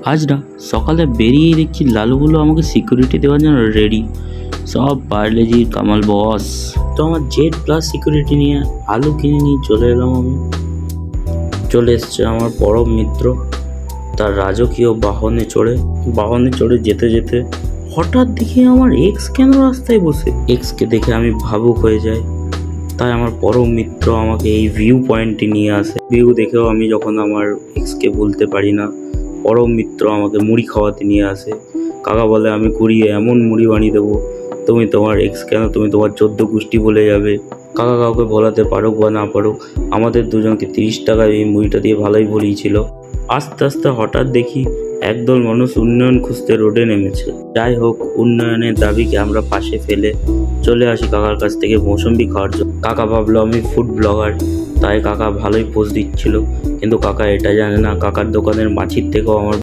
আজ না সকালে বেরিয়ে দেখছি লালুগুলো আমাকে সিকিউরিটি দেওয়ার জন্য রেডি। সব পার্লেজির কামাল বস। তো আমার জেড প্লাস সিকিউরিটি নিয়ে আলু কিনে নিয়ে চলে এলাম আমি। চলে এসছে আমার পরম মিত্র তার রাজকীয় বাহনে চড়ে যেতে যেতে হঠাৎ দেখি আমার এক্স কেন রাস্তায় বসে। এক্সকে দেখে আমি ভাবুক হয়ে যাই। তাই আমার পরম মিত্র আমাকে এই ভিউ পয়েন্টে নিয়ে আসে। ভিউ দেখেও আমি যখন আমার এক্সকে বলতে পারি না, পরম মিত্র আমাকে মুড়ি খাওয়াতে নিয়ে আসে। কাকা বলে আমি কুড়িয়ে এমন মুড়ি বানিয়ে দেবো, তুমি তোমার এক্স কেন, তুমি তোমার 14 গোষ্ঠী বলে যাবে। কাকা কাউকে বলাতে পারুক বা না পারুক, আমাদের দুজনকে 30 টাকায় এই মুড়িটা দিয়ে ভালোই ভরিয়েছিল। আস্তে আস্তে হঠাৎ দেখি একদল মানুষ উন্নয়ন খুঁজতে রোডে নেমেছে। যাই হোক, উন্নয়নের দাবিকে আমরা পাশে ফেলে চলে আসি কাকার কাছ থেকে মৌসম্বি খাওয়ার জন্য। কাকা ভাবলো আমি ফুড ব্লগার, তাই কাকা ভালোই পোস্ট দিচ্ছিল। কিন্তু কাকা এটা জানে না, কাকার দোকানের মাছির থেকেও আমার